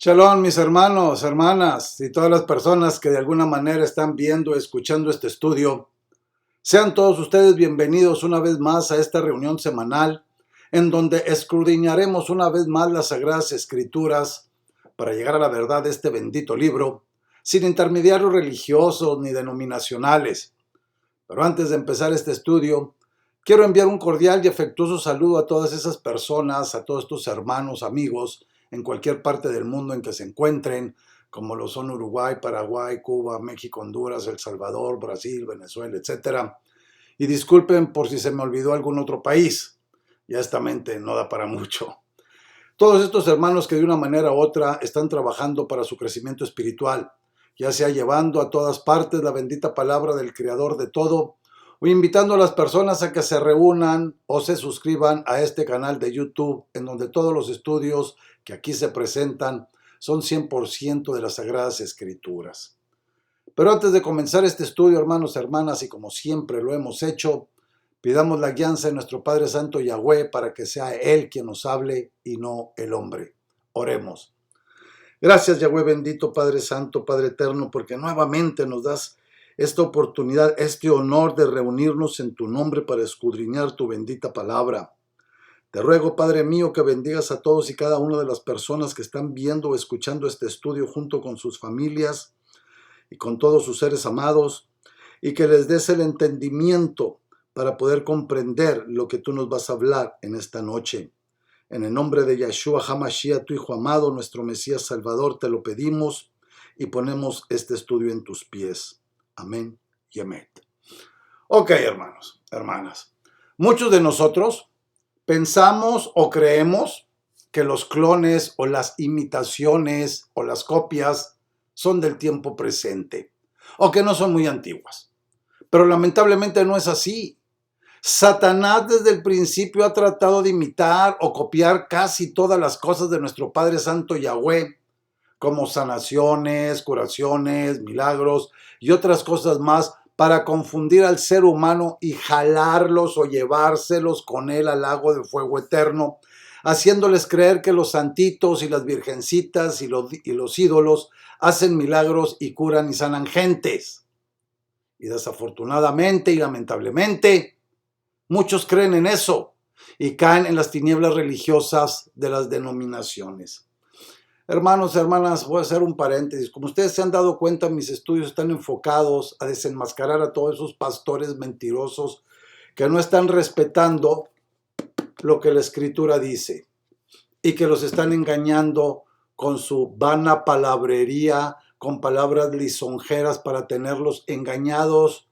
Shalom, mis hermanos, hermanas y todas las personas que de alguna manera están viendo, escuchando este estudio. Sean todos ustedes bienvenidos una vez más a esta reunión semanal en donde escudriñaremos una vez más las Sagradas Escrituras para llegar a la verdad de este bendito libro, sin intermediarios religiosos ni denominacionales. Pero antes de empezar este estudio, quiero enviar un cordial y afectuoso saludo a todas esas personas, a todos estos hermanos, amigos, en cualquier parte del mundo en que se encuentren, como lo son Uruguay, Paraguay, Cuba, México, Honduras, El Salvador, Brasil, Venezuela, etc. Y disculpen por si se me olvidó algún otro país. Ya esta mente no da para mucho. Todos estos hermanos que de una manera u otra están trabajando para su crecimiento espiritual, ya sea llevando a todas partes la bendita palabra del Creador de todo, o invitando a las personas a que se reúnan o se suscriban a este canal de YouTube, en donde todos los estudios que aquí se presentan son 100% de las Sagradas Escrituras. Pero antes de comenzar este estudio, hermanos, hermanas, y como siempre lo hemos hecho, pidamos la guianza de nuestro Padre Santo Yahweh para que sea Él quien nos hable y no el hombre. Oremos. Gracias, Yahweh bendito, Padre Santo, Padre Eterno, porque nuevamente nos das esta oportunidad, este honor de reunirnos en tu nombre para escudriñar tu bendita palabra. Te ruego, Padre mío, que bendigas a todos y cada una de las personas que están viendo o escuchando este estudio junto con sus familias y con todos sus seres amados, y que les des el entendimiento para poder comprender lo que tú nos vas a hablar en esta noche. En el nombre de Yeshua HaMashiach, tu Hijo amado, nuestro Mesías Salvador, te lo pedimos y ponemos este estudio en tus pies. Amén y amén. Ok, hermanos, hermanas. Muchos de nosotros pensamos o creemos que los clones o las imitaciones o las copias son del tiempo presente o que no son muy antiguas. Pero lamentablemente no es así. Satanás desde el principio ha tratado de imitar o copiar casi todas las cosas de nuestro Padre Santo Yahweh, como sanaciones, curaciones, milagros y otras cosas más, para confundir al ser humano y jalarlos o llevárselos con él al lago de fuego eterno, haciéndoles creer que los santitos y las virgencitas y los ídolos hacen milagros y curan y sanan gentes. Y desafortunadamente y lamentablemente, muchos creen en eso y caen en las tinieblas religiosas de las denominaciones. Hermanos, hermanas, voy a hacer un paréntesis. Como ustedes se han dado cuenta, mis estudios están enfocados a desenmascarar a todos esos pastores mentirosos que no están respetando lo que la Escritura dice y que los están engañando con su vana palabrería, con palabras lisonjeras para tenerlos engañados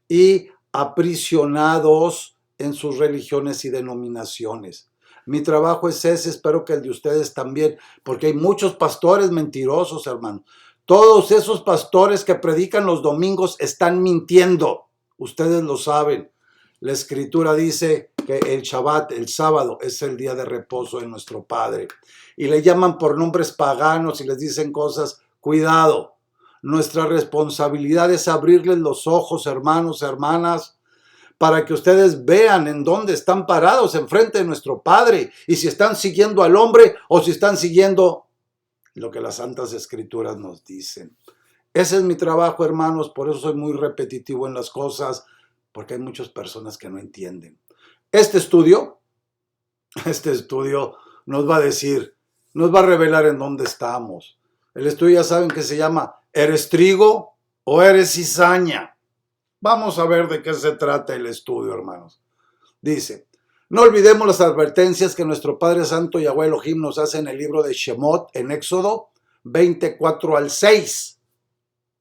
y aprisionados en sus religiones y denominaciones. Mi trabajo es ese, espero que el de ustedes también, porque hay muchos pastores mentirosos, hermano. Todos esos pastores que predican los domingos están mintiendo. Ustedes lo saben. La Escritura dice que el Shabbat, el sábado, es el día de reposo de nuestro Padre. Y le llaman por nombres paganos y les dicen cosas. Cuidado. Nuestra responsabilidad es abrirles los ojos, hermanos, hermanas, para que ustedes vean en dónde están parados enfrente de nuestro Padre y si están siguiendo al hombre o si están siguiendo lo que las Santas Escrituras nos dicen. Ese es mi trabajo, hermanos, por eso soy muy repetitivo en las cosas, porque hay muchas personas que no entienden. Este estudio nos va a decir, nos va a revelar en dónde estamos. El estudio ya saben que se llama ¿eres trigo o eres cizaña? Vamos a ver de qué se trata el estudio, hermanos. Dice, no olvidemos las advertencias que nuestro Padre Santo Yahweh Elohim nos hace en el libro de Shemot, en Éxodo 24 al 6,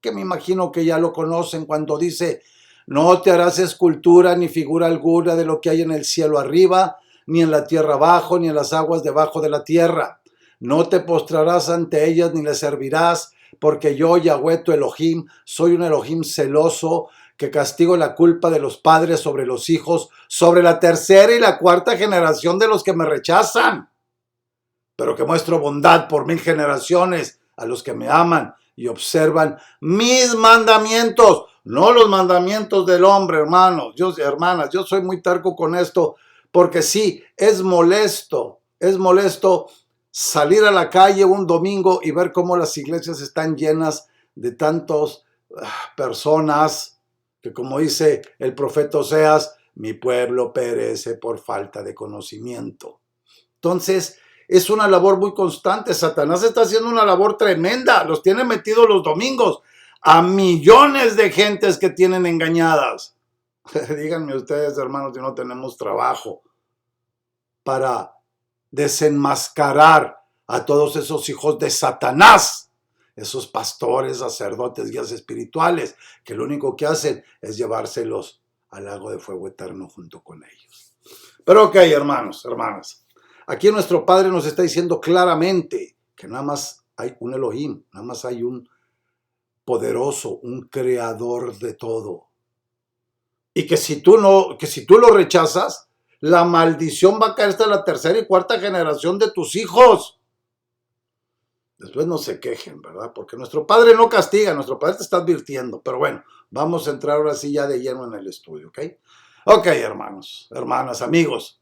que me imagino que ya lo conocen cuando dice, no te harás escultura ni figura alguna de lo que hay en el cielo arriba, ni en la tierra abajo, ni en las aguas debajo de la tierra. No te postrarás ante ellas ni les servirás, porque yo, Yahweh tu Elohim, soy un Elohim celoso, que castigo la culpa de los padres sobre los hijos, sobre la tercera y la cuarta generación de los que me rechazan, pero que muestro bondad por 1000 generaciones a los que me aman y observan mis mandamientos, no los mandamientos del hombre, hermanos, hermanas. Yo soy muy terco con esto, porque sí, es molesto salir a la calle un domingo y ver cómo las iglesias están llenas de tantas personas que, como dice el profeta Oseas, mi pueblo perece por falta de conocimiento. Entonces, es una labor muy constante. Satanás está haciendo una labor tremenda. Los tiene metidos los domingos a millones de gentes que tienen engañadas. Díganme ustedes, hermanos, si no tenemos trabajo para desenmascarar a todos esos hijos de Satanás, esos pastores, sacerdotes, guías espirituales, que lo único que hacen es llevárselos al lago de fuego eterno junto con ellos. Pero ok, hermanos, hermanas, aquí nuestro Padre nos está diciendo claramente que nada más hay un Elohim, nada más hay un poderoso, un creador de todo. Y que si tú lo rechazas, la maldición va a caer hasta la tercera y cuarta generación de tus hijos. Después no se quejen, ¿verdad? Porque nuestro Padre no castiga, nuestro Padre te está advirtiendo. Pero bueno, vamos a entrar ahora sí ya de lleno en el estudio, ¿ok? Ok, hermanos, hermanas, amigos.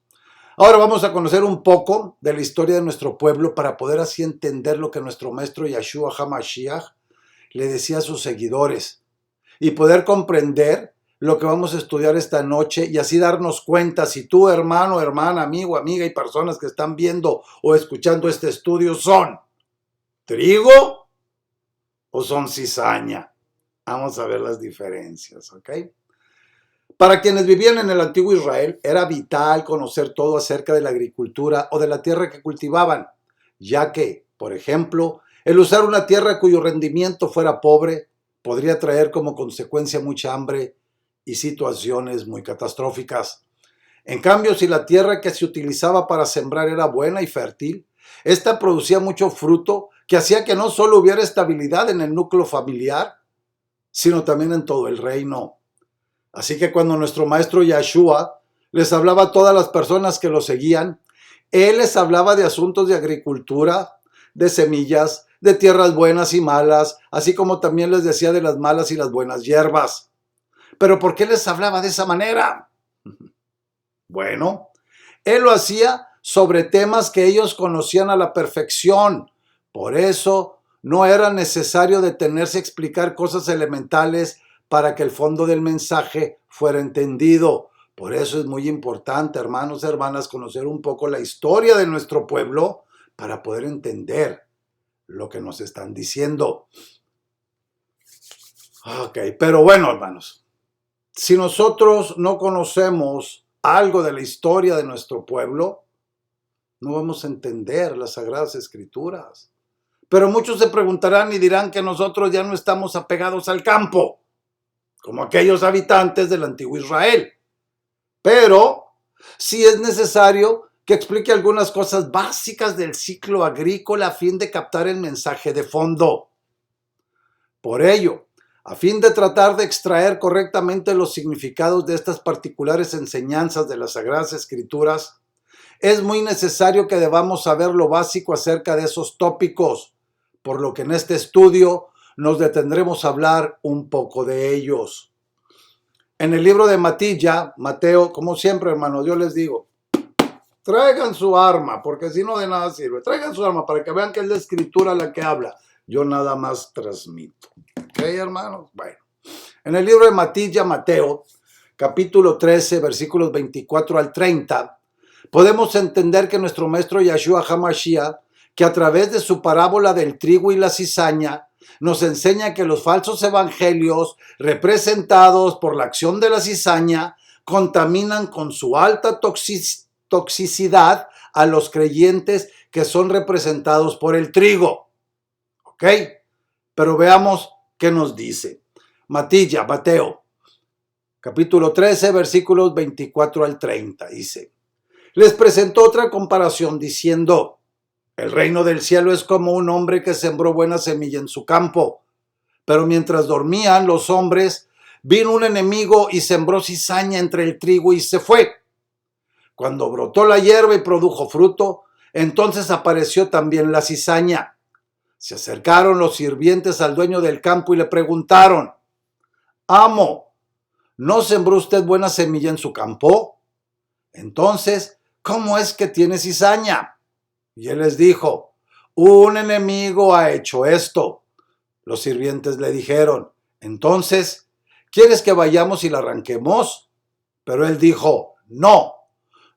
Ahora vamos a conocer un poco de la historia de nuestro pueblo para poder así entender lo que nuestro maestro Yeshua HaMashiach le decía a sus seguidores y poder comprender lo que vamos a estudiar esta noche y así darnos cuenta si tú, hermano, hermana, amigo, amiga y personas que están viendo o escuchando este estudio son trigo o son cizaña. Vamos a ver las diferencias, ¿ok? Para quienes vivían en el antiguo Israel, era vital conocer todo acerca de la agricultura o de la tierra que cultivaban, ya que, por ejemplo, el usar una tierra cuyo rendimiento fuera pobre podría traer como consecuencia mucha hambre y situaciones muy catastróficas. En cambio, si la tierra que se utilizaba para sembrar era buena y fértil, esta producía mucho fruto que hacía que no solo hubiera estabilidad en el núcleo familiar, sino también en todo el reino. Así que cuando nuestro maestro Yeshua les hablaba a todas las personas que lo seguían, él les hablaba de asuntos de agricultura, de semillas, de tierras buenas y malas, así como también les decía de las malas y las buenas hierbas. ¿Pero por qué les hablaba de esa manera? Bueno, él lo hacía sobre temas que ellos conocían a la perfección. Por eso no era necesario detenerse a explicar cosas elementales para que el fondo del mensaje fuera entendido. Por eso es muy importante, hermanos y hermanas, conocer un poco la historia de nuestro pueblo para poder entender lo que nos están diciendo. Ok, pero bueno, hermanos, si nosotros no conocemos algo de la historia de nuestro pueblo, no vamos a entender las Sagradas Escrituras. Pero muchos se preguntarán y dirán que nosotros ya no estamos apegados al campo, como aquellos habitantes del antiguo Israel. Pero sí es necesario que explique algunas cosas básicas del ciclo agrícola a fin de captar el mensaje de fondo. Por ello, a fin de tratar de extraer correctamente los significados de estas particulares enseñanzas de las Sagradas Escrituras, es muy necesario que debamos saber lo básico acerca de esos tópicos, por lo que en este estudio nos detendremos a hablar un poco de ellos. En el libro de Mateo, como siempre, hermanos, yo les digo, traigan su arma, porque si no de nada sirve. Traigan su arma para que vean que es la Escritura la que habla. Yo nada más transmito. ¿Ok, hermanos? Bueno, en el libro de Mateo, capítulo 13, versículos 24 al 30, podemos entender que nuestro maestro Yeshua HaMashiach, que a través de su parábola del trigo y la cizaña, nos enseña que los falsos evangelios, representados por la acción de la cizaña, contaminan con su alta toxicidad a los creyentes que son representados por el trigo. ¿Ok? Pero veamos qué nos dice. Mateo, capítulo 13, versículos 24 al 30, dice: les presentó otra comparación diciendo: el reino del cielo es como un hombre que sembró buena semilla en su campo. Pero mientras dormían los hombres, vino un enemigo y sembró cizaña entre el trigo y se fue. Cuando brotó la hierba y produjo fruto, entonces apareció también la cizaña. Se acercaron los sirvientes al dueño del campo y le preguntaron: amo, ¿no sembró usted buena semilla en su campo? Entonces, ¿cómo es que tiene cizaña? Y él les dijo, un enemigo ha hecho esto. Los sirvientes le dijeron, entonces, ¿quieres que vayamos y la arranquemos? Pero él dijo, no,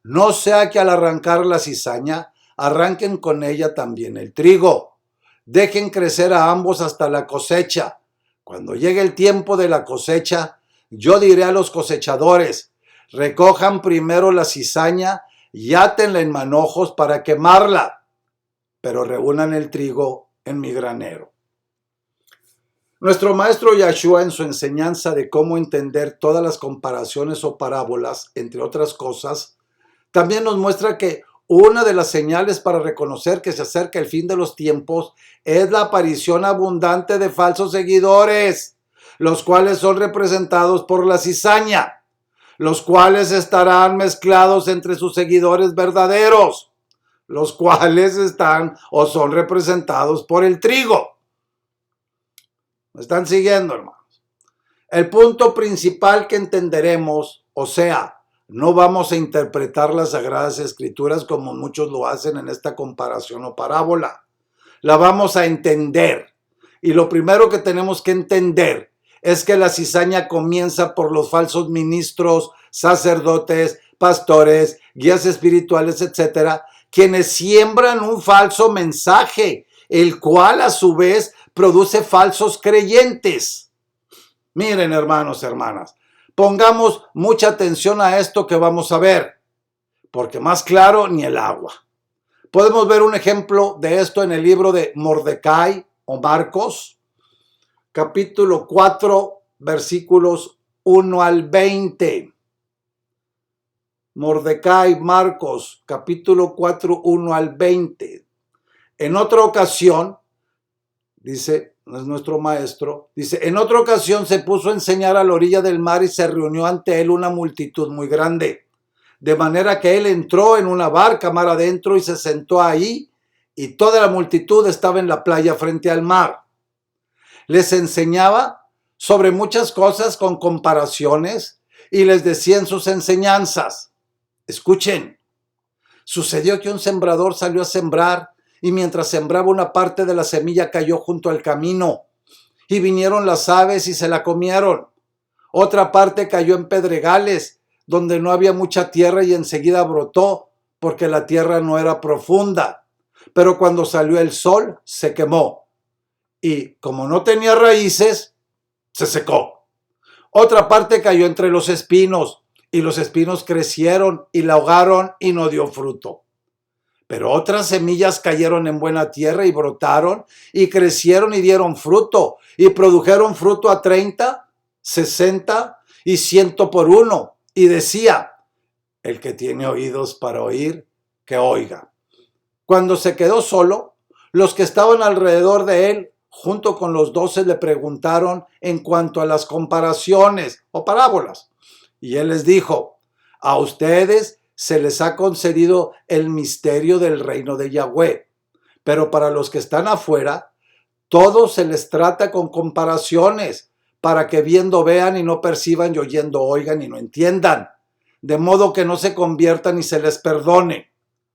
no sea que al arrancar la cizaña, arranquen con ella también el trigo. Dejen crecer a ambos hasta la cosecha. Cuando llegue el tiempo de la cosecha, yo diré a los cosechadores, recojan primero la cizaña y átenla en manojos para quemarla, pero reúnan el trigo en mi granero. Nuestro maestro Yahshua, en su enseñanza de cómo entender todas las comparaciones o parábolas, entre otras cosas, también nos muestra que una de las señales para reconocer que se acerca el fin de los tiempos es la aparición abundante de falsos seguidores, los cuales son representados por la cizaña, los cuales estarán mezclados entre sus seguidores verdaderos, los cuales están o son representados por el trigo. ¿Me están siguiendo, hermanos? El punto principal que entenderemos, o sea, no vamos a interpretar las Sagradas Escrituras como muchos lo hacen en esta comparación o parábola. La vamos a entender. Y lo primero que tenemos que entender es que la cizaña comienza por los falsos ministros, sacerdotes, pastores, guías espirituales, etcétera, quienes siembran un falso mensaje, el cual a su vez produce falsos creyentes. Miren, hermanos, hermanas, pongamos mucha atención a esto que vamos a ver, porque más claro ni el agua. Podemos ver un ejemplo de esto en el libro de Mordecai o Marcos, capítulo 4, versículos 1 al 20. Mordecai, Marcos, capítulo 4, 1 al 20. En otra ocasión, dice, es nuestro maestro, dice, en otra ocasión se puso a enseñar a la orilla del mar y se reunió ante él una multitud muy grande, de manera que él entró en una barca mar adentro y se sentó ahí, y toda la multitud estaba en la playa frente al mar. Les enseñaba sobre muchas cosas con comparaciones y les decía en sus enseñanzas, escuchen, sucedió que un sembrador salió a sembrar y mientras sembraba una parte de la semilla cayó junto al camino y vinieron las aves y se la comieron. Otra parte cayó en pedregales donde no había mucha tierra y enseguida brotó porque la tierra no era profunda. Pero cuando salió el sol se quemó y como no tenía raíces, se secó. Otra parte cayó entre los espinos y los espinos crecieron y la ahogaron y no dio fruto. Pero otras semillas cayeron en buena tierra y brotaron y crecieron y dieron fruto y produjeron fruto a 30, 60 y 100 por uno. Y decía, el que tiene oídos para oír, que oiga. Cuando se quedó solo, los que estaban alrededor de él, junto con los 12, le preguntaron en cuanto a las comparaciones o parábolas. Y él les dijo, a ustedes se les ha concedido el misterio del reino de Yahweh, pero para los que están afuera, todo se les trata con comparaciones, para que viendo vean y no perciban y oyendo oigan y no entiendan, de modo que no se conviertan y se les perdone.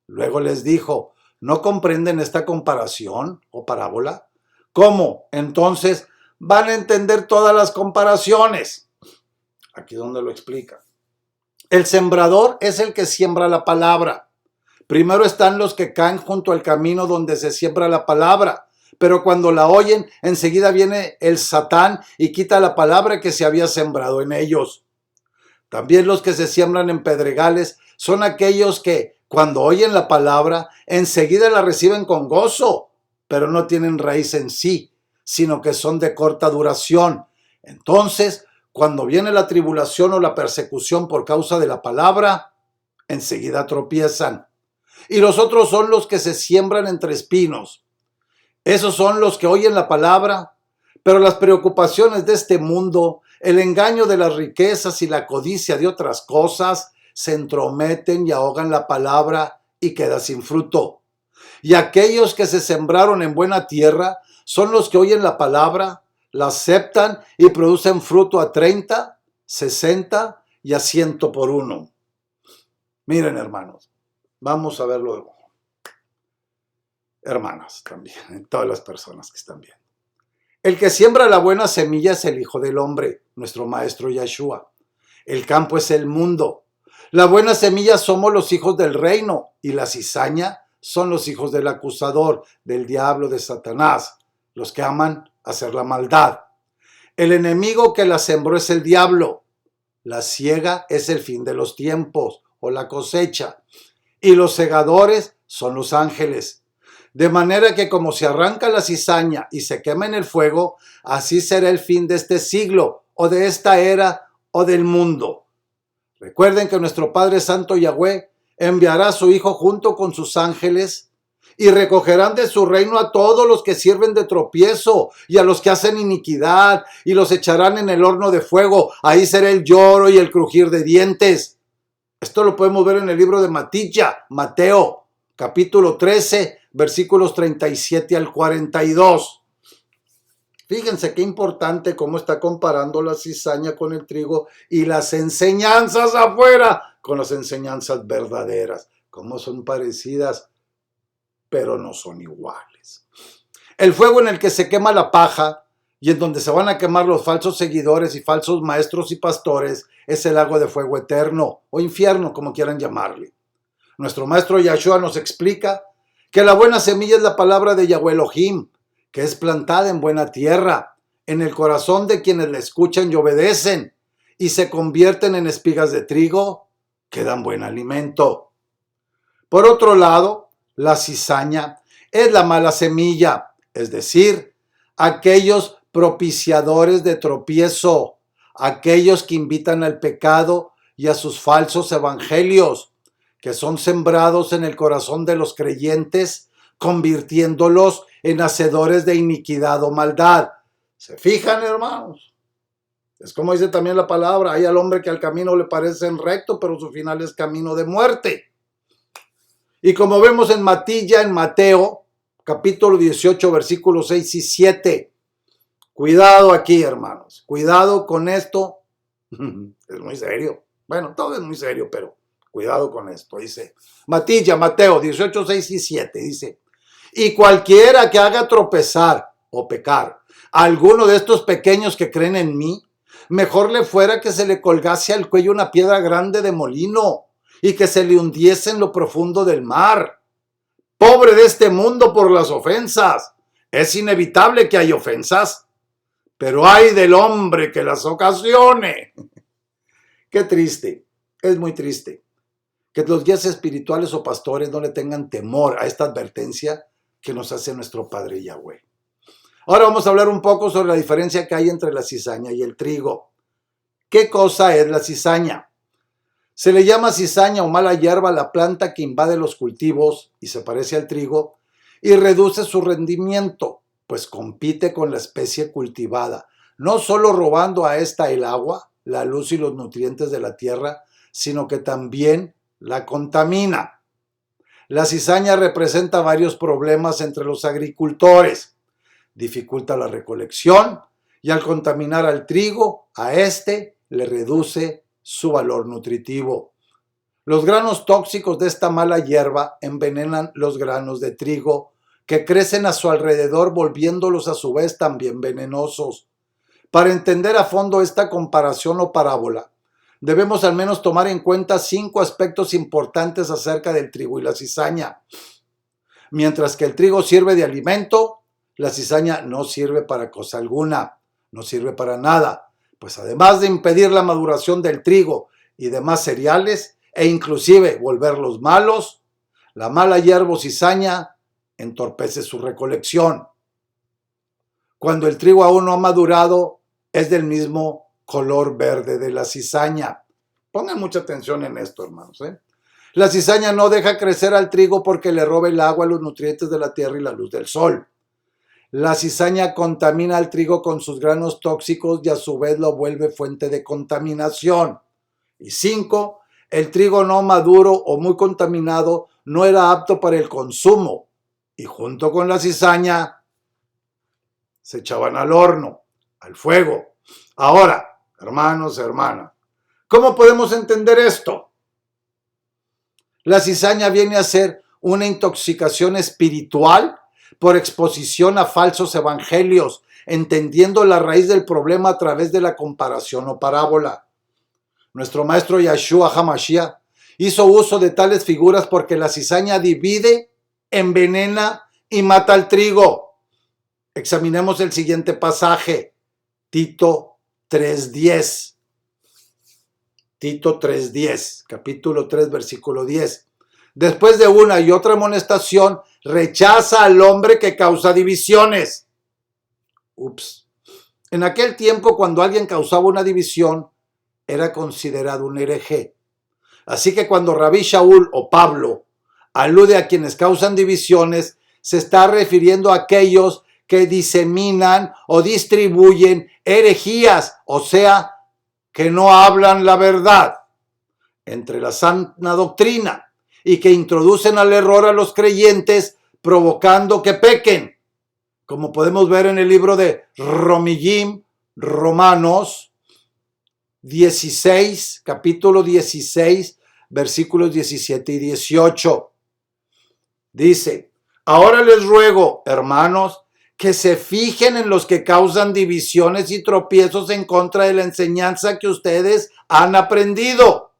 Luego les dijo, ¿no comprenden esta comparación o parábola? ¿Cómo? Entonces van a entender todas las comparaciones. Aquí es donde lo explica. El sembrador es el que siembra la palabra. Primero están los que caen junto al camino donde se siembra la palabra, pero cuando la oyen, enseguida viene el Satán y quita la palabra que se había sembrado en ellos. También los que se siembran en pedregales son aquellos que, cuando oyen la palabra, enseguida la reciben con gozo, pero no tienen raíz en sí, sino que son de corta duración. Entonces, cuando viene la tribulación o la persecución por causa de la palabra, enseguida tropiezan. Y los otros son los que se siembran entre espinos. Esos son los que oyen la palabra, pero las preocupaciones de este mundo, el engaño de las riquezas y la codicia de otras cosas, se entrometen y ahogan la palabra y queda sin fruto. Y aquellos que se sembraron en buena tierra son los que oyen la palabra, la aceptan y producen fruto a 30, 60 y a 100 por uno. Miren, hermanos, vamos a verlo. hermanos también, en todas las personas que están viendo. El que siembra la buena semilla es el Hijo del Hombre, nuestro Maestro Yahshua. El campo es el mundo. La buena semilla somos los hijos del reino y la cizaña son los hijos del acusador, del diablo, de Satanás, los que aman hacer la maldad. El enemigo que la sembró es el diablo. La siega es el fin de los tiempos o la cosecha. Y los segadores son los ángeles. De manera que como se arranca la cizaña y se quema en el fuego, así será el fin de este siglo o de esta era o del mundo. Recuerden que nuestro Padre Santo Yahweh enviará a su Hijo junto con sus ángeles y recogerán de su reino a todos los que sirven de tropiezo y a los que hacen iniquidad y los echarán en el horno de fuego. Ahí será el lloro y el crujir de dientes. Esto lo podemos ver en el libro de Mateo, capítulo 13, versículos 37 al 42. Fíjense qué importante cómo está comparando la cizaña con el trigo y las enseñanzas afuera con las enseñanzas verdaderas. Cómo son parecidas, pero no son iguales. El fuego en el que se quema la paja y en donde se van a quemar los falsos seguidores y falsos maestros y pastores es el lago de fuego eterno o infierno, como quieran llamarle. Nuestro maestro Yahshua nos explica que la buena semilla es la palabra de Yahweh Elohim, que es plantada en buena tierra, en el corazón de quienes la escuchan y obedecen, y se convierten en espigas de trigo que dan buen alimento. Por otro lado, la cizaña es la mala semilla, es decir, aquellos propiciadores de tropiezo, aquellos que invitan al pecado y a sus falsos evangelios, que son sembrados en el corazón de los creyentes, convirtiéndolos en hacedores de iniquidad o maldad. ¿Se fijan, hermanos? Es como dice también la palabra, hay al hombre que al camino le parece recto, pero su final es camino de muerte. Y como vemos en Mateo, capítulo 18, versículos 6 y 7. Cuidado aquí, hermanos. Cuidado con esto. Es muy serio. Bueno, todo es muy serio, pero cuidado con esto. Dice Mateo 18, 6 y 7. Dice, y cualquiera que haga tropezar o pecar a alguno de estos pequeños que creen en mí, mejor le fuera que se le colgase al cuello una piedra grande de molino y que se le hundiese en lo profundo del mar. Pobre de este mundo por las ofensas. Es inevitable que hay ofensas, pero ay del hombre que las ocasione. Qué triste, es muy triste que los guías espirituales o pastores no le tengan temor a esta advertencia que nos hace nuestro Padre Yahweh. Ahora vamos a hablar un poco sobre la diferencia que hay entre la cizaña y el trigo. ¿Qué cosa es la cizaña? Se le llama cizaña o mala hierba a la planta que invade los cultivos y se parece al trigo y reduce su rendimiento, pues compite con la especie cultivada, no solo robando a esta el agua, la luz y los nutrientes de la tierra, sino que también la contamina. La cizaña representa varios problemas entre los agricultores. Dificulta la recolección y al contaminar al trigo, a este le reduce su valor nutritivo. Los granos tóxicos de esta mala hierba envenenan los granos de trigo que crecen a su alrededor, volviéndolos a su vez también venenosos. Para entender a fondo esta comparación o parábola, debemos al menos tomar en cuenta 5 aspectos importantes acerca del trigo y la cizaña. Mientras que el trigo sirve de alimento, la cizaña no sirve para cosa alguna, no sirve para nada, pues además de impedir la maduración del trigo y demás cereales, e inclusive volverlos malos, la mala hierba o cizaña entorpece su recolección. Cuando el trigo aún no ha madurado, es del mismo color verde de la cizaña. Pongan mucha atención en esto, hermanos. La cizaña no deja crecer al trigo porque le roba el agua, los nutrientes de la tierra y la luz del sol. La cizaña contamina al trigo con sus granos tóxicos y a su vez lo vuelve fuente de contaminación. Y 5, el trigo no maduro o muy contaminado no era apto para el consumo y junto con la cizaña se echaban al horno, al fuego. Ahora, hermanos, hermanas, ¿cómo podemos entender esto? La cizaña viene a ser una intoxicación espiritual por exposición a falsos evangelios, entendiendo la raíz del problema a través de la comparación o parábola. Nuestro maestro Yahshua HaMashiach hizo uso de tales figuras porque la cizaña divide, envenena y mata al trigo. Examinemos el siguiente pasaje, Tito 3:10. Tito 3:10, capítulo 3, versículo 10. Después de una y otra amonestación, rechaza al hombre que causa divisiones. En aquel tiempo, cuando alguien causaba una división, era considerado un hereje. Así que cuando Rabí Shaul o Pablo alude a quienes causan divisiones, se está refiriendo a aquellos que diseminan o distribuyen herejías, o sea, que no hablan la verdad entre la sana doctrina y que introducen al error a los creyentes, provocando que pequen, como podemos ver en el libro de Romillim, Romanos 16, capítulo 16, versículos 17 y 18. Dice: ahora les ruego, hermanos, que se fijen en los que causan divisiones y tropiezos en contra de la enseñanza que ustedes han aprendido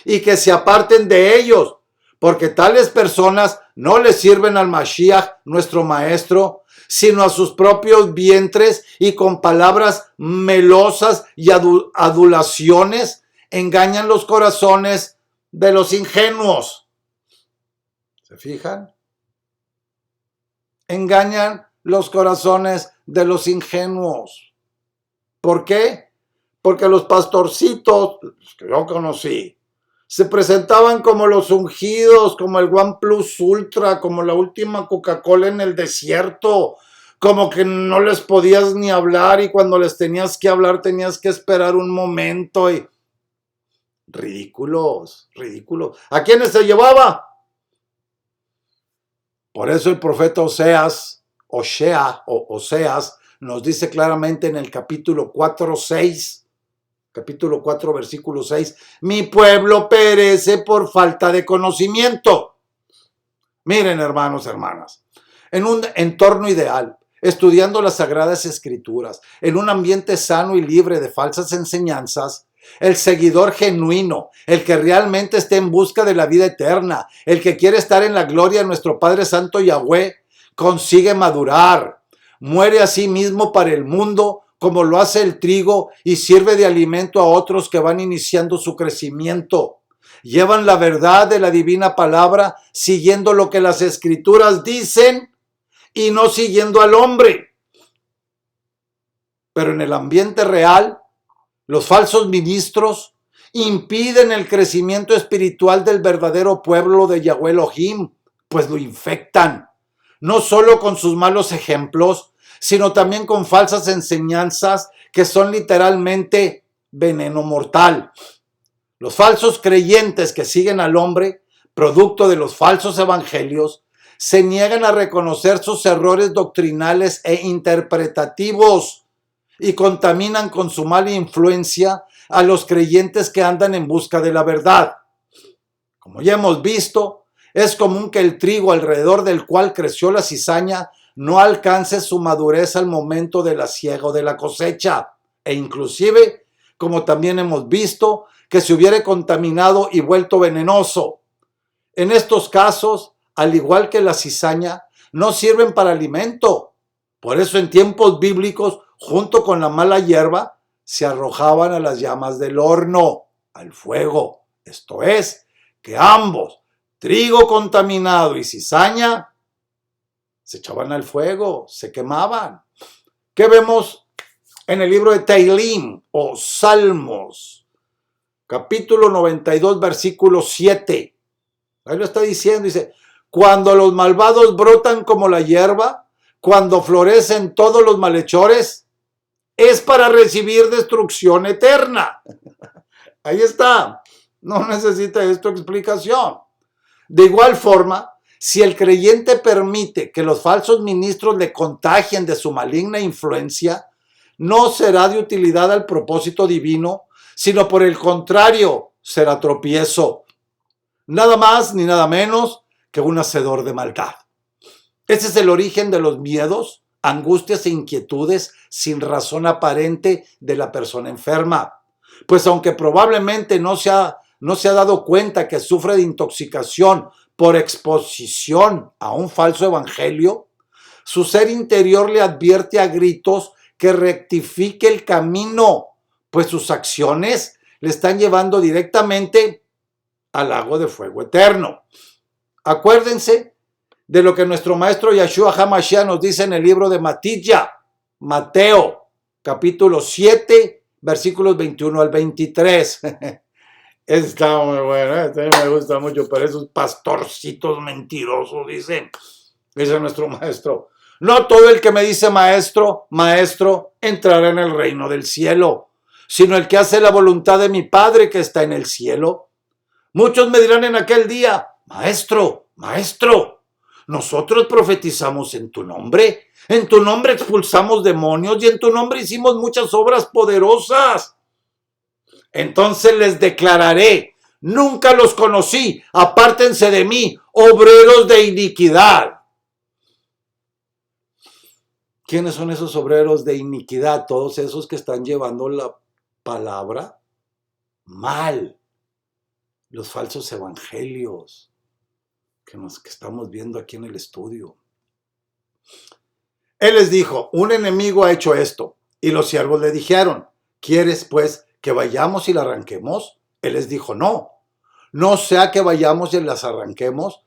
y que se aparten de ellos, porque tales personas no les sirven al Mashiach, nuestro maestro, sino a sus propios vientres, y con palabras melosas y adulaciones engañan los corazones de los ingenuos. ¿Se fijan? Engañan los corazones de los ingenuos. ¿Por qué? Porque los pastorcitos que yo conocí se presentaban como los ungidos, como el OnePlus Ultra, como la última Coca-Cola en el desierto, como que no les podías ni hablar, y cuando les tenías que hablar tenías que esperar un momento. Y ridículos, ridículos. ¿A quiénes se llevaba? Por eso el profeta Oseas nos dice claramente en el capítulo 4:6, capítulo 4, versículo 6, mi pueblo perece por falta de conocimiento. Miren, hermanos, hermanas, en un entorno ideal, estudiando las Sagradas Escrituras, en un ambiente sano y libre de falsas enseñanzas, el seguidor genuino, el que realmente esté en busca de la vida eterna, el que quiere estar en la gloria de nuestro Padre Santo Yahweh, consigue madurar, muere a sí mismo para el mundo, como lo hace el trigo, y sirve de alimento a otros que van iniciando su crecimiento. Llevan la verdad de la divina palabra, siguiendo lo que las Escrituras dicen y no siguiendo al hombre. Pero en el ambiente real, los falsos ministros impiden el crecimiento espiritual del verdadero pueblo de Yahweh Elohim, pues lo infectan, no solo con sus malos ejemplos, sino también con falsas enseñanzas que son literalmente veneno mortal. Los falsos creyentes que siguen al hombre, producto de los falsos evangelios, se niegan a reconocer sus errores doctrinales e interpretativos y contaminan con su mala influencia a los creyentes que andan en busca de la verdad. Como ya hemos visto, es común que el trigo alrededor del cual creció la cizaña no alcance su madurez al momento de la siega o de la cosecha, e inclusive, como también hemos visto, que se hubiere contaminado y vuelto venenoso. En estos casos, al igual que la cizaña, no sirven para alimento. Por eso en tiempos bíblicos, junto con la mala hierba, se arrojaban a las llamas del horno, al fuego. Esto es, que ambos, trigo contaminado y cizaña, se echaban al fuego, se quemaban. ¿Qué vemos en el libro de Teilim o Salmos? Capítulo 92, versículo 7. Ahí lo está diciendo, dice: cuando los malvados brotan como la hierba, cuando florecen todos los malhechores, es para recibir destrucción eterna. Ahí está. No necesita esto explicación. De igual forma, si el creyente permite que los falsos ministros le contagien de su maligna influencia, no será de utilidad al propósito divino, sino por el contrario, será tropiezo. Nada más ni nada menos que un hacedor de maldad. Ese es el origen de los miedos, angustias e inquietudes sin razón aparente de la persona enferma. Pues aunque probablemente no se ha dado cuenta que sufre de intoxicación por exposición a un falso evangelio, su ser interior le advierte a gritos que rectifique el camino, pues sus acciones le están llevando directamente al lago de fuego eterno. Acuérdense de lo que nuestro maestro Yeshua HaMashiach nos dice en el libro de Mateo, capítulo 7, versículos 21 al 23. Está muy bueno, este me gusta mucho, pero esos pastorcitos mentirosos dice nuestro maestro. No todo el que me dice maestro, maestro, entrará en el reino del cielo, sino el que hace la voluntad de mi Padre que está en el cielo. Muchos me dirán en aquel día, maestro, maestro, nosotros profetizamos en tu nombre expulsamos demonios y en tu nombre hicimos muchas obras poderosas. Entonces les declararé, nunca los conocí, apártense de mí, obreros de iniquidad. ¿Quiénes son esos obreros de iniquidad? Todos esos que están llevando la palabra mal. Los falsos evangelios que estamos viendo aquí en el estudio. Él les dijo, un enemigo ha hecho esto. Y los siervos le dijeron, ¿quieres pues que vayamos y la arranquemos? Él les dijo, no sea que vayamos y las arranquemos,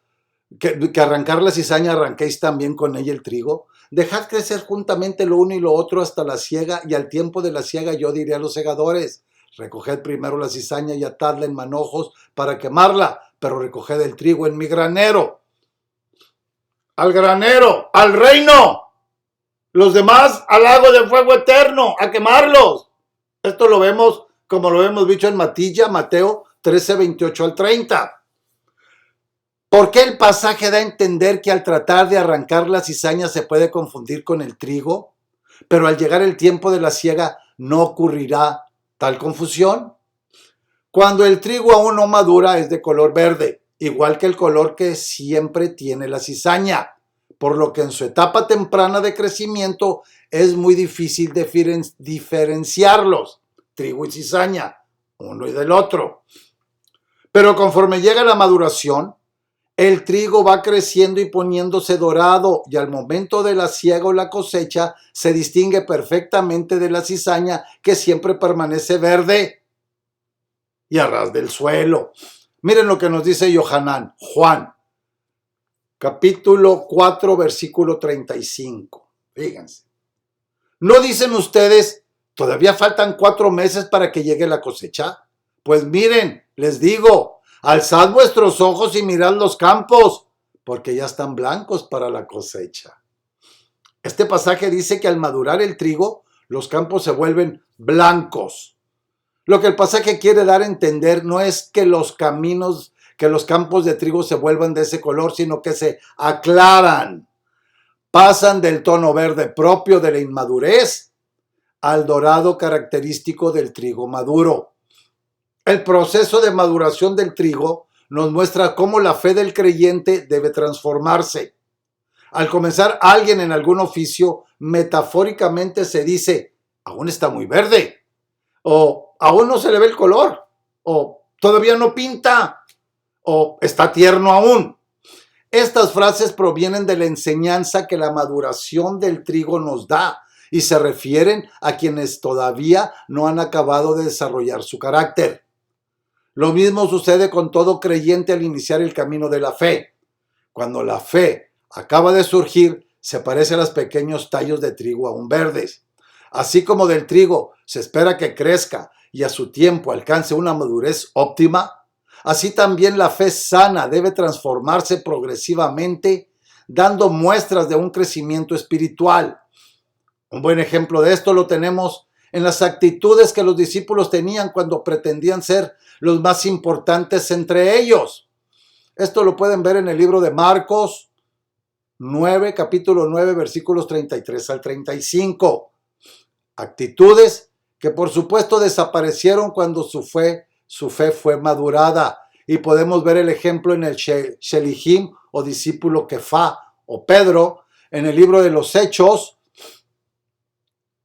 que arrancar la cizaña arranquéis también con ella el trigo. Dejad crecer juntamente lo uno y lo otro hasta la siega, y al tiempo de la siega yo diré a los segadores, recoged primero la cizaña y atadla en manojos para quemarla, pero recoged el trigo en mi granero. Al granero, al reino. Los demás al lago de fuego eterno, a quemarlos. Esto lo vemos, como lo hemos dicho en Mateo 13, 28 al 30. ¿Por qué el pasaje da a entender que al tratar de arrancar la cizaña se puede confundir con el trigo? Pero al llegar el tiempo de la siega no ocurrirá tal confusión. Cuando el trigo aún no madura es de color verde, igual que el color que siempre tiene la cizaña, por lo que en su etapa temprana de crecimiento es muy difícil diferenciarlos, trigo y cizaña, uno y del otro. Pero conforme llega la maduración, el trigo va creciendo y poniéndose dorado, y al momento de la siega o la cosecha se distingue perfectamente de la cizaña que siempre permanece verde y a ras del suelo. Miren lo que nos dice Juan, capítulo 4, versículo 35. Fíjense. ¿No dicen ustedes, todavía faltan 4 meses para que llegue la cosecha? Pues miren, les digo, alzad vuestros ojos y mirad los campos, porque ya están blancos para la cosecha. Este pasaje dice que al madurar el trigo, los campos se vuelven blancos. Lo que el pasaje quiere dar a entender no es que los campos de trigo se vuelvan de ese color, sino que se aclaran. Pasan del tono verde propio de la inmadurez al dorado característico del trigo maduro. El proceso de maduración del trigo nos muestra cómo la fe del creyente debe transformarse. Al comenzar alguien en algún oficio, metafóricamente se dice, aún está muy verde, o aún no se le ve el color, o todavía no pinta, o está tierno aún. Estas frases provienen de la enseñanza que la maduración del trigo nos da y se refieren a quienes todavía no han acabado de desarrollar su carácter. Lo mismo sucede con todo creyente al iniciar el camino de la fe. Cuando la fe acaba de surgir, se parece a los pequeños tallos de trigo aún verdes. Así como del trigo se espera que crezca y a su tiempo alcance una madurez óptima, así también la fe sana debe transformarse progresivamente, dando muestras de un crecimiento espiritual. Un buen ejemplo de esto lo tenemos en las actitudes que los discípulos tenían cuando pretendían ser los más importantes entre ellos. Esto lo pueden ver en el libro de Marcos 9, capítulo 9, versículos 33 al 35. Actitudes que por supuesto desaparecieron cuando su fe fue madurada. Y podemos ver el ejemplo en el Shelihim o discípulo Kefá o Pedro, en el libro de los Hechos,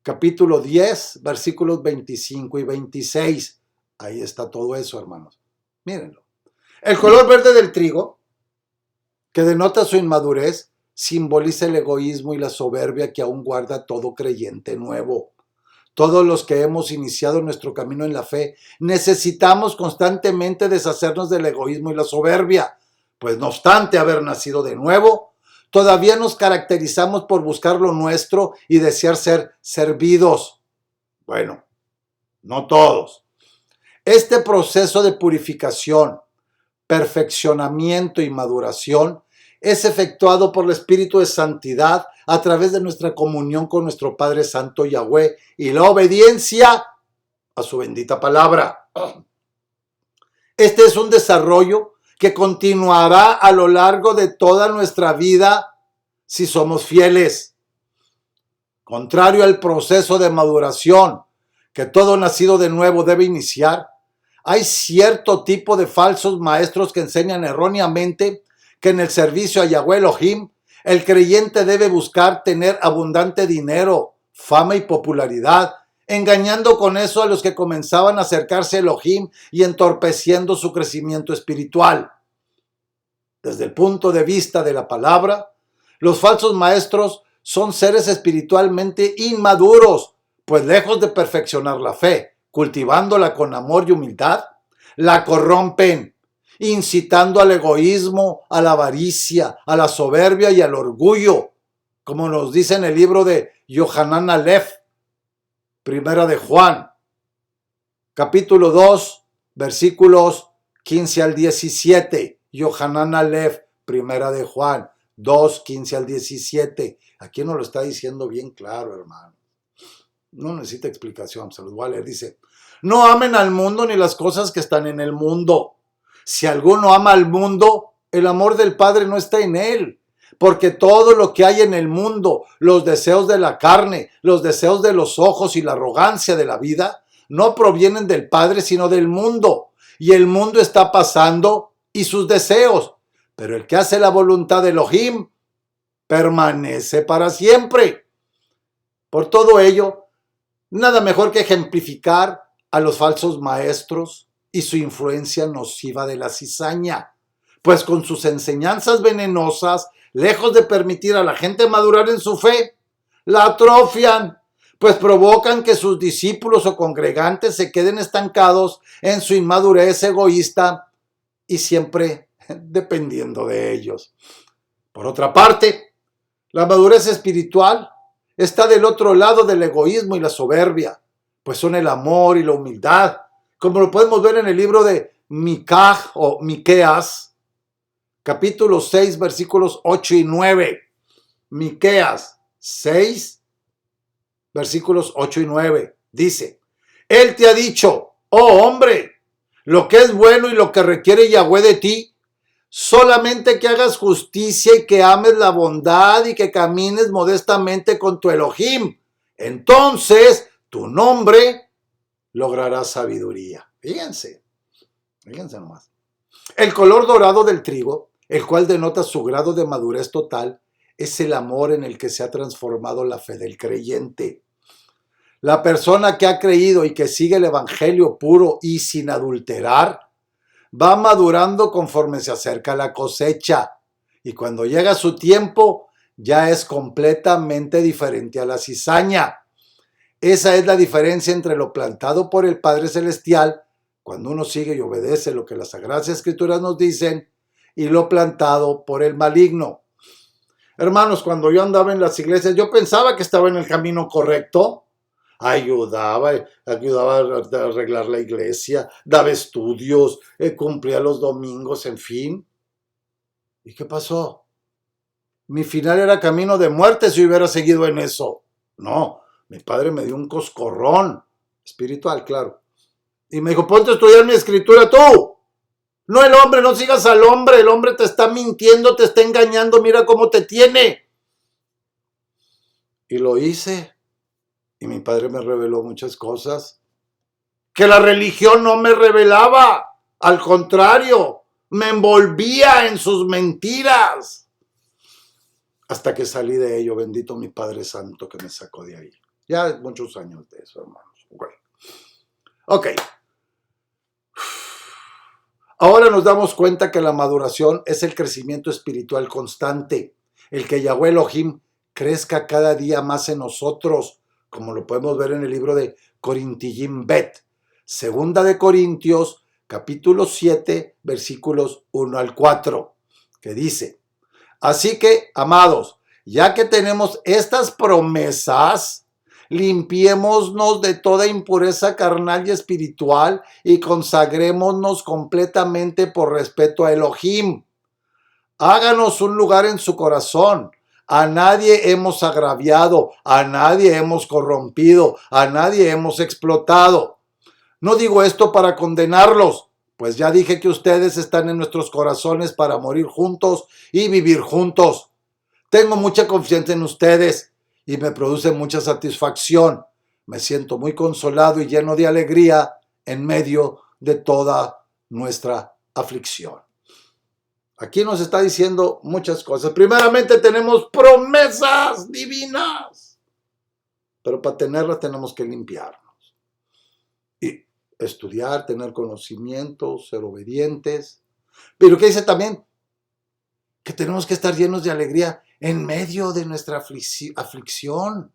capítulo 10, versículos 25 y 26. Ahí está todo eso, hermanos. Mírenlo. El color verde del trigo, que denota su inmadurez, simboliza el egoísmo y la soberbia que aún guarda todo creyente nuevo. Todos los que hemos iniciado nuestro camino en la fe necesitamos constantemente deshacernos del egoísmo y la soberbia, pues no obstante haber nacido de nuevo, todavía nos caracterizamos por buscar lo nuestro y desear ser servidos. Bueno, no todos. Este proceso de purificación, perfeccionamiento y maduración es efectuado por el Espíritu de Santidad a través de nuestra comunión con nuestro Padre Santo Yahweh y la obediencia a su bendita palabra. Este es un desarrollo que continuará a lo largo de toda nuestra vida si somos fieles. Contrario al proceso de maduración que todo nacido de nuevo debe iniciar, hay cierto tipo de falsos maestros que enseñan erróneamente que en el servicio a Yahweh Elohim, el creyente debe buscar tener abundante dinero, fama y popularidad, engañando con eso a los que comenzaban a acercarse a Elohim y entorpeciendo su crecimiento espiritual. Desde el punto de vista de la palabra, los falsos maestros son seres espiritualmente inmaduros, pues lejos de perfeccionar la fe, cultivándola con amor y humildad, la corrompen, incitando al egoísmo, a la avaricia, a la soberbia y al orgullo, como nos dice en el libro de Yohanan Aleph, primera de Juan, capítulo 2, versículos 15 al 17. Yohanan Aleph, primera de Juan, 2, 15 al 17. Aquí nos lo está diciendo bien claro, hermano. No necesita explicación, se los voy a leer. Dice, no amen al mundo ni las cosas que están en el mundo. Si alguno ama al mundo, el amor del Padre no está en él. Porque todo lo que hay en el mundo, los deseos de la carne, los deseos de los ojos y la arrogancia de la vida, no provienen del Padre, sino del mundo. Y el mundo está pasando y sus deseos. Pero el que hace la voluntad de Elohim permanece para siempre. Por todo ello, nada mejor que ejemplificar a los falsos maestros y su influencia nociva de la cizaña, pues con sus enseñanzas venenosas, lejos de permitir a la gente madurar en su fe, la atrofian, pues provocan que sus discípulos o congregantes se queden estancados en su inmadurez egoísta y siempre dependiendo de ellos. Por otra parte, la madurez espiritual está del otro lado del egoísmo y la soberbia, pues son el amor y la humildad, como lo podemos ver en el libro de Micaj o Miqueas, capítulo 6, versículos 8 y 9. Miqueas 6, versículos 8 y 9. Dice, Él te ha dicho, oh hombre, lo que es bueno y lo que requiere Yahweh de ti, solamente que hagas justicia y que ames la bondad y que camines modestamente con tu Elohim. Entonces tu nombre logrará sabiduría. Fíjense nomás. El color dorado del trigo, el cual denota su grado de madurez total, es el amor en el que se ha transformado la fe del creyente. La persona que ha creído y que sigue el evangelio puro y sin adulterar, va madurando conforme se acerca la cosecha. Y cuando llega su tiempo, ya es completamente diferente a la cizaña. Esa es la diferencia entre lo plantado por el Padre Celestial, cuando uno sigue y obedece lo que las Sagradas Escrituras nos dicen, y lo plantado por el maligno. Hermanos, cuando yo andaba en las iglesias, yo pensaba que estaba en el camino correcto. Ayudaba a arreglar la iglesia, daba estudios, cumplía los domingos, en fin. ¿Y qué pasó? Mi final era camino de muerte si hubiera seguido en eso. No. Mi padre me dio un coscorrón, espiritual, claro. Y me dijo, ponte a estudiar mi escritura tú. No el hombre, no sigas al hombre. El hombre te está mintiendo, te está engañando, mira cómo te tiene. Y lo hice. Y mi padre me reveló muchas cosas que la religión no me revelaba. Al contrario, me envolvía en sus mentiras. hasta que salí de ello. Bendito mi Padre Santo que me sacó de ahí. Ya muchos años de eso, hermanos. Ok. Ahora nos damos cuenta que la maduración es el crecimiento espiritual constante, el que Yahweh Elohim crezca cada día más en nosotros, como lo podemos ver en el libro de Corintiyim Bet, segunda de Corintios, capítulo 7, versículos 1 al 4, que dice: así que, amados, ya que tenemos estas promesas, limpiémonos de toda impureza carnal y espiritual y consagrémonos completamente por respeto a Elohim. Háganos un lugar en su corazón. A nadie hemos agraviado, a nadie hemos corrompido, a nadie hemos explotado. No digo esto para condenarlos, pues ya dije que ustedes están en nuestros corazones para morir juntos y vivir juntos. Tengo mucha confianza en ustedes y me produce mucha satisfacción. Me siento muy consolado y lleno de alegría en medio de toda nuestra aflicción. Aquí nos está diciendo muchas cosas. Primeramente tenemos promesas divinas, pero para tenerlas tenemos que limpiarnos y estudiar, tener conocimiento, ser obedientes. Pero ¿qué dice también? Que tenemos que estar llenos de alegría en medio de nuestra aflicción.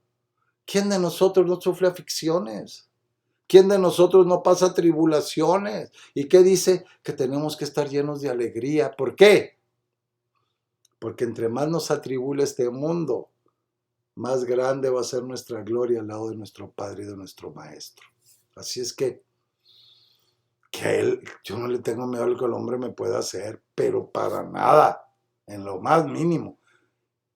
¿Quién de nosotros no sufre aflicciones? ¿Quién de nosotros no pasa tribulaciones? ¿Y qué dice? Que tenemos que estar llenos de alegría. ¿Por qué? Porque entre más nos atribula este mundo, más grande va a ser nuestra gloria al lado de nuestro Padre y de nuestro Maestro. Así es que yo no le tengo miedo a lo que el hombre me pueda hacer, pero para nada, en lo más mínimo.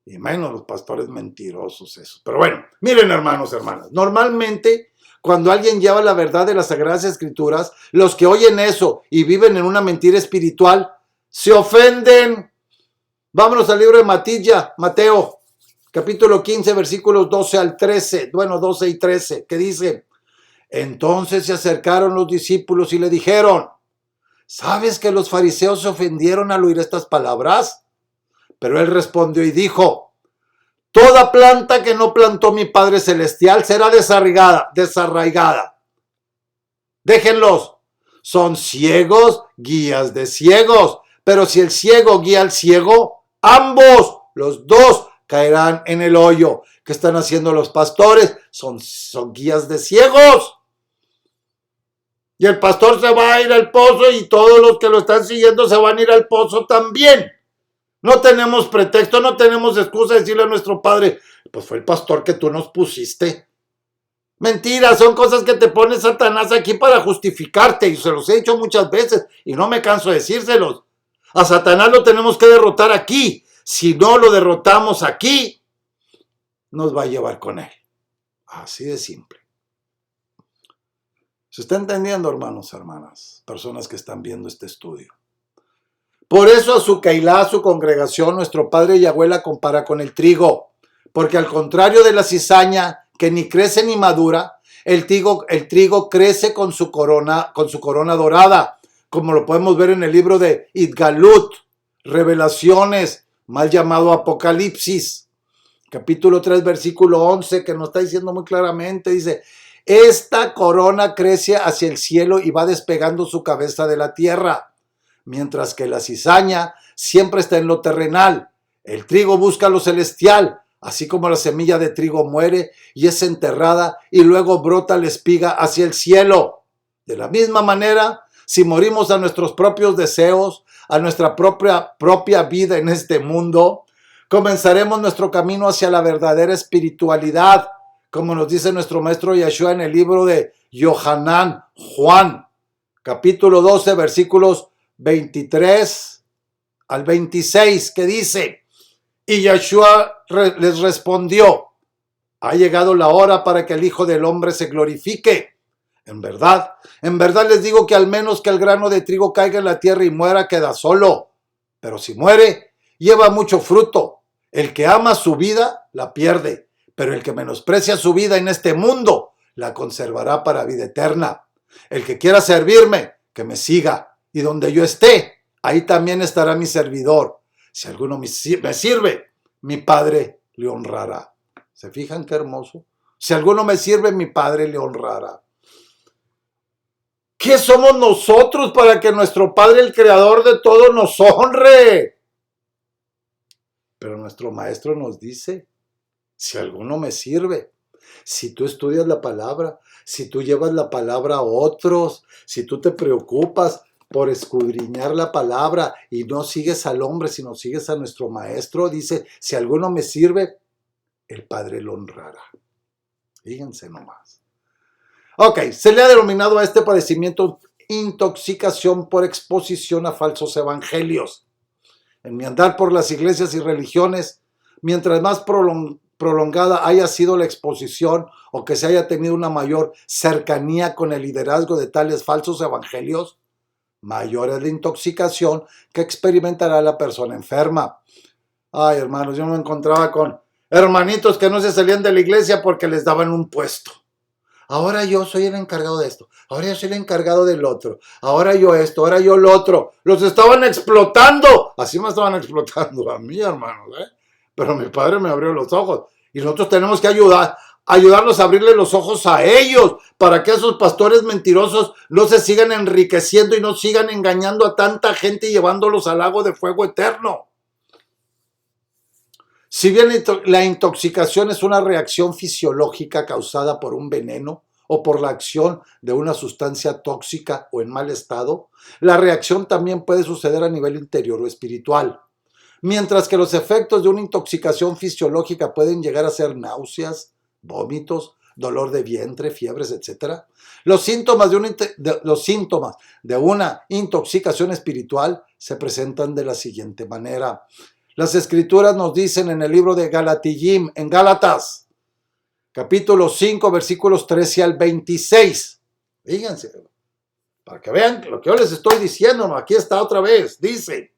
Y menos los pastores mentirosos esos. Pero bueno, miren, hermanos, hermanas, normalmente cuando alguien lleva la verdad de las Sagradas Escrituras, los que oyen eso y viven en una mentira espiritual, se ofenden. Vámonos al libro de Mateo, capítulo 15, versículos 12 al 13, bueno, 12 y 13, que dice: entonces se acercaron los discípulos y le dijeron: ¿sabes que los fariseos se ofendieron al oír estas palabras? Pero él respondió y dijo: toda planta que no plantó mi Padre Celestial será desarraigada. Déjenlos. Son ciegos, guías de ciegos. Pero si el ciego guía al ciego, ambos, los dos, caerán en el hoyo. ¿Qué están haciendo los pastores? Son guías de ciegos. Y el pastor se va a ir al pozo y todos los que lo están siguiendo se van a ir al pozo también. No tenemos pretexto, no tenemos excusa de decirle a nuestro Padre: pues fue el pastor que tú nos pusiste. Mentira, son cosas que te pone Satanás aquí para justificarte, y se los he dicho muchas veces y no me canso de decírselos. A Satanás lo tenemos que derrotar aquí. Si no lo derrotamos aquí, nos va a llevar con él. Así de simple. ¿Se está entendiendo, hermanos, hermanas? Personas que están viendo este estudio. Por eso a su Keilah, a su congregación, nuestro Padre Yahweh la compara con el trigo, porque al contrario de la cizaña, que ni crece ni madura, el trigo crece con su corona dorada, como lo podemos ver en el libro de Idgalut, Revelaciones, mal llamado Apocalipsis, capítulo 3, versículo 11, que nos está diciendo muy claramente, dice: esta corona crece hacia el cielo y va despegando su cabeza de la tierra. Mientras que la cizaña siempre está en lo terrenal. El trigo busca lo celestial, así como la semilla de trigo muere y es enterrada y luego brota la espiga hacia el cielo. De la misma manera, si morimos a nuestros propios deseos, a nuestra propia vida en este mundo, comenzaremos nuestro camino hacia la verdadera espiritualidad, como nos dice nuestro maestro Yeshua en el libro de Yohanan, Juan, capítulo 12, versículos 23 al 26, que dice: y Yeshua les respondió: ha llegado la hora para que el Hijo del Hombre se glorifique. En verdad les digo que al menos que el grano de trigo caiga en la tierra y muera, queda solo. Pero si muere, lleva mucho fruto. El que ama su vida, la pierde. Pero el que menosprecia su vida en este mundo, la conservará para vida eterna. El que quiera servirme, que me siga. Y donde yo esté, ahí también estará mi servidor. Si alguno me sirve, mi Padre le honrará. ¿Se fijan qué hermoso? Si alguno me sirve, mi Padre le honrará. ¿Qué somos nosotros para que nuestro Padre, el Creador de todo, nos honre? Pero nuestro Maestro nos dice, si alguno me sirve, si tú estudias la palabra, si tú llevas la palabra a otros, si tú te preocupas por escudriñar la palabra y no sigues al hombre, sino sigues a nuestro Maestro, dice, si alguno me sirve, el Padre lo honrará. Fíjense nomás. Ok, se le ha denominado a este padecimiento intoxicación por exposición a falsos evangelios. En mi andar por las iglesias y religiones, mientras más prolongada haya sido la exposición o que se haya tenido una mayor cercanía con el liderazgo de tales falsos evangelios, mayor es la intoxicación que experimentará la persona enferma. Ay, hermanos, yo me encontraba con hermanitos que no se salían de la iglesia porque les daban un puesto. Ahora yo soy el encargado de esto, ahora yo soy el encargado del otro, ahora yo esto, ahora yo lo otro. Los estaban explotando, así me estaban explotando a mí, hermanos, Pero mi Padre me abrió los ojos y nosotros tenemos que ayudarlos a abrirle los ojos a ellos para que esos pastores mentirosos no se sigan enriqueciendo y no sigan engañando a tanta gente y llevándolos al lago de fuego eterno. Si bien la intoxicación es una reacción fisiológica causada por un veneno o por la acción de una sustancia tóxica o en mal estado, la reacción también puede suceder a nivel interior o espiritual. Mientras que los efectos de una intoxicación fisiológica pueden llegar a ser náuseas, vómitos, dolor de vientre, fiebres, etc. Los síntomas de una intoxicación espiritual se presentan de la siguiente manera. Las escrituras nos dicen en el libro de Galatiyim, en Gálatas, capítulo 5, versículos 13 al 26. Fíjense, para que vean lo que yo les estoy diciendo, ¿no? Aquí está otra vez, dice,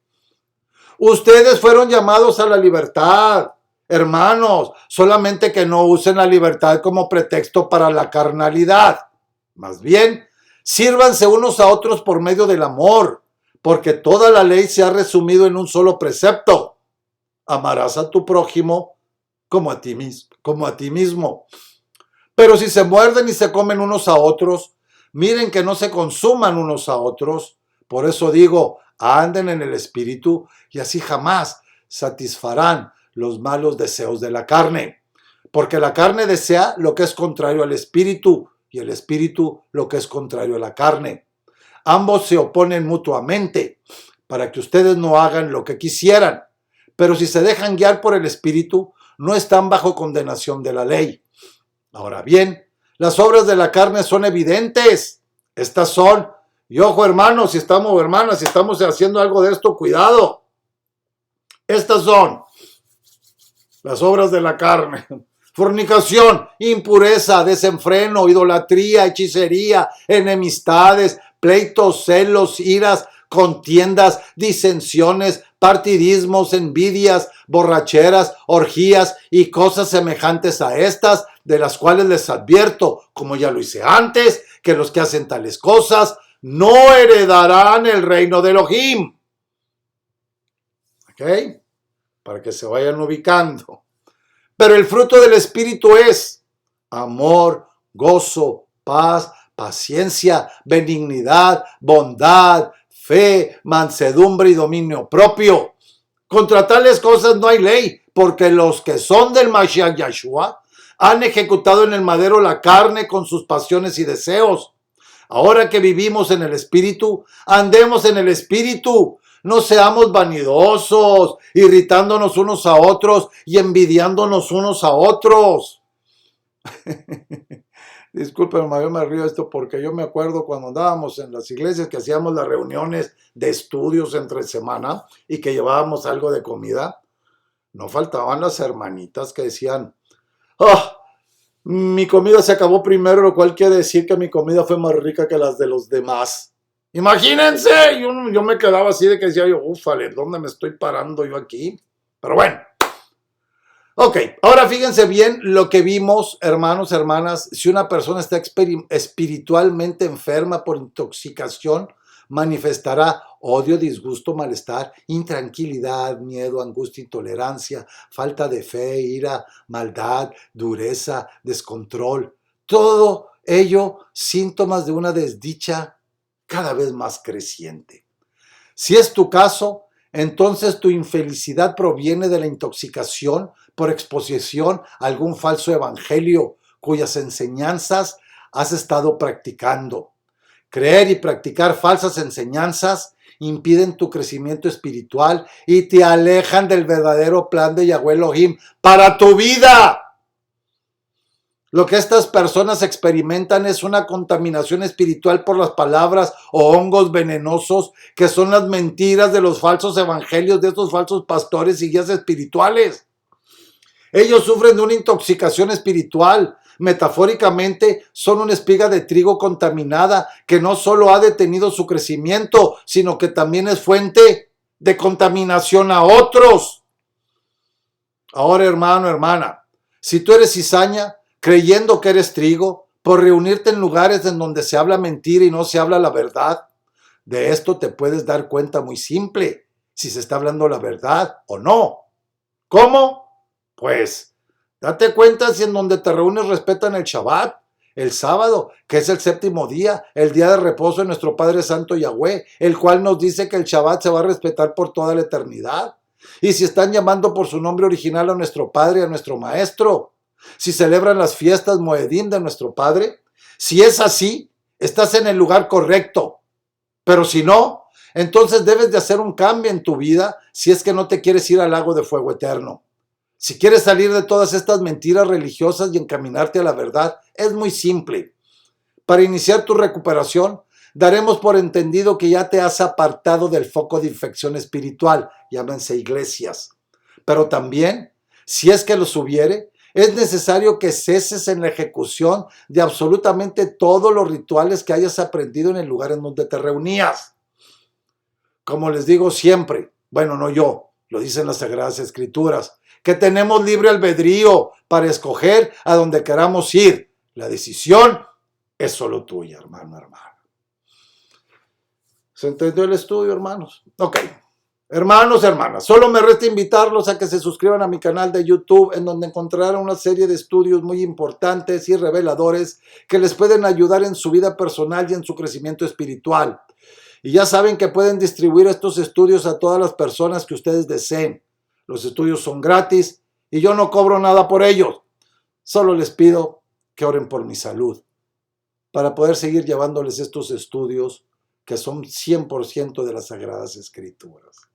ustedes fueron llamados a la libertad, hermanos, solamente que no usen la libertad como pretexto para la carnalidad. Más bien, sírvanse unos a otros por medio del amor, porque toda la ley se ha resumido en un solo precepto. Amarás a tu prójimo como a ti mismo. Pero si se muerden y se comen unos a otros, miren que no se consuman unos a otros. Por eso digo, anden en el espíritu y así jamás satisfarán los malos deseos de la carne. Porque la carne desea lo que es contrario al espíritu y el espíritu lo que es contrario a la carne. Ambos se oponen mutuamente para que ustedes no hagan lo que quisieran. Pero si se dejan guiar por el Espíritu, no están bajo condenación de la ley. Ahora bien, las obras de la carne son evidentes. Estas son, y ojo hermanos, si estamos haciendo algo de esto, cuidado. Estas son las obras de la carne. Fornicación, impureza, desenfreno, idolatría, hechicería, enemistades, pleitos, celos, iras, contiendas, disensiones, partidismos, envidias, borracheras, orgías y cosas semejantes a estas, de las cuales les advierto, como ya lo hice antes, que los que hacen tales cosas no heredarán el reino de Elohim. ¿Ok? Para que se vayan ubicando. Pero el fruto del Espíritu es amor, gozo, paz, paciencia, benignidad, bondad, fe, mansedumbre y dominio propio. Contra tales cosas no hay ley, porque los que son del Mashiach Yahshua han ejecutado en el madero la carne con sus pasiones y deseos. Ahora que vivimos en el Espíritu, andemos en el Espíritu. No seamos vanidosos, irritándonos unos a otros y envidiándonos unos a otros. Discúlpenme, yo me río esto porque yo me acuerdo cuando andábamos en las iglesias que hacíamos las reuniones de estudios entre semana y que llevábamos algo de comida. No faltaban las hermanitas que decían, mi comida se acabó primero, lo cual quiere decir que mi comida fue más rica que las de los demás. Imagínense, yo me quedaba así de que decía yo, ufale, ¿dónde me estoy parando yo aquí? Pero bueno. Ok, ahora fíjense bien lo que vimos, hermanos, hermanas, si una persona está espiritualmente enferma por intoxicación, manifestará odio, disgusto, malestar, intranquilidad, miedo, angustia, intolerancia, falta de fe, ira, maldad, dureza, descontrol. Todo ello síntomas de una desdicha cada vez más creciente. Si es tu caso, entonces tu infelicidad proviene de la intoxicación por exposición a algún falso evangelio cuyas enseñanzas has estado practicando. Creer y practicar falsas enseñanzas impiden tu crecimiento espiritual y te alejan del verdadero plan de Yahweh Elohim para tu vida. Lo que estas personas experimentan es una contaminación espiritual por las palabras o hongos venenosos que son las mentiras de los falsos evangelios de estos falsos pastores y guías espirituales. Ellos sufren de una intoxicación espiritual. Metafóricamente, son una espiga de trigo contaminada que no solo ha detenido su crecimiento, sino que también es fuente de contaminación a otros. Ahora, hermano, hermana, si tú eres cizaña, creyendo que eres trigo, por reunirte en lugares en donde se habla mentira y no se habla la verdad, de esto te puedes dar cuenta muy simple, si se está hablando la verdad o no. ¿Cómo? Pues, date cuenta si en donde te reúnes respetan el Shabbat, el sábado, que es el séptimo día, el día de reposo de nuestro Padre Santo Yahweh, el cual nos dice que el Shabbat se va a respetar por toda la eternidad. Y si están llamando por su nombre original a nuestro Padre y a nuestro Maestro, si celebran las fiestas Moedim de nuestro Padre, si es así, estás en el lugar correcto. Pero si no, entonces debes de hacer un cambio en tu vida si es que no te quieres ir al lago de fuego eterno. Si quieres salir de todas estas mentiras religiosas y encaminarte a la verdad, es muy simple. Para iniciar tu recuperación, daremos por entendido que ya te has apartado del foco de infección espiritual, llámense iglesias. Pero también, si es que los hubiere, es necesario que ceses en la ejecución de absolutamente todos los rituales que hayas aprendido en el lugar en donde te reunías. Como les digo siempre, bueno, no yo, lo dicen las Sagradas Escrituras, que tenemos libre albedrío para escoger a donde queramos ir. La decisión es solo tuya, hermano, hermano. ¿Se entendió el estudio, hermanos? Ok. Hermanos, hermanas, solo me resta invitarlos a que se suscriban a mi canal de YouTube, en donde encontrarán una serie de estudios muy importantes y reveladores que les pueden ayudar en su vida personal y en su crecimiento espiritual. Y ya saben que pueden distribuir estos estudios a todas las personas que ustedes deseen. Los estudios son gratis y yo no cobro nada por ellos. Solo les pido que oren por mi salud, para poder seguir llevándoles estos estudios que son 100% de las Sagradas Escrituras.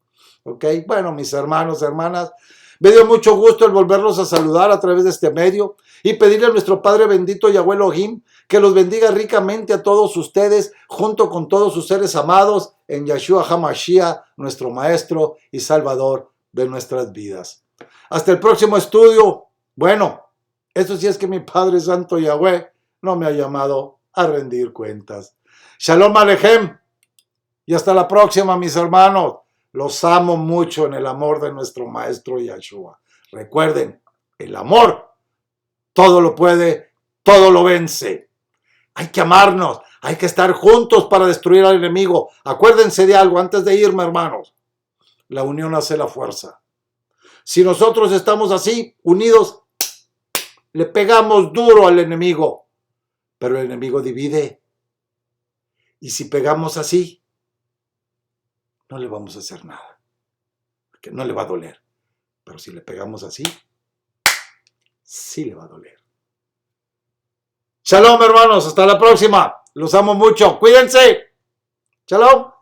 ¿Ok? Bueno, mis hermanos, hermanas, me dio mucho gusto el volverlos a saludar a través de este medio y pedirle a nuestro Padre bendito Yahweh Elohim que los bendiga ricamente a todos ustedes junto con todos sus seres amados en Yeshua HaMashiach, nuestro Maestro y Salvador de nuestras vidas. Hasta el próximo estudio. Bueno, eso sí es que mi Padre Santo Yahweh no me ha llamado a rendir cuentas. Shalom Alejem y hasta la próxima, mis hermanos. Los amo mucho en el amor de nuestro Maestro Yahshua. Recuerden, el amor todo lo puede, todo lo vence. Hay que amarnos, hay que estar juntos para destruir al enemigo. Acuérdense de algo antes de irme, hermanos. La unión hace la fuerza. Si nosotros estamos así, unidos, le pegamos duro al enemigo. Pero el enemigo divide. Y si pegamos así, no le vamos a hacer nada, porque no le va a doler. Pero si le pegamos así, sí le va a doler. Shalom, hermanos, hasta la próxima. Los amo mucho. Cuídense. Shalom.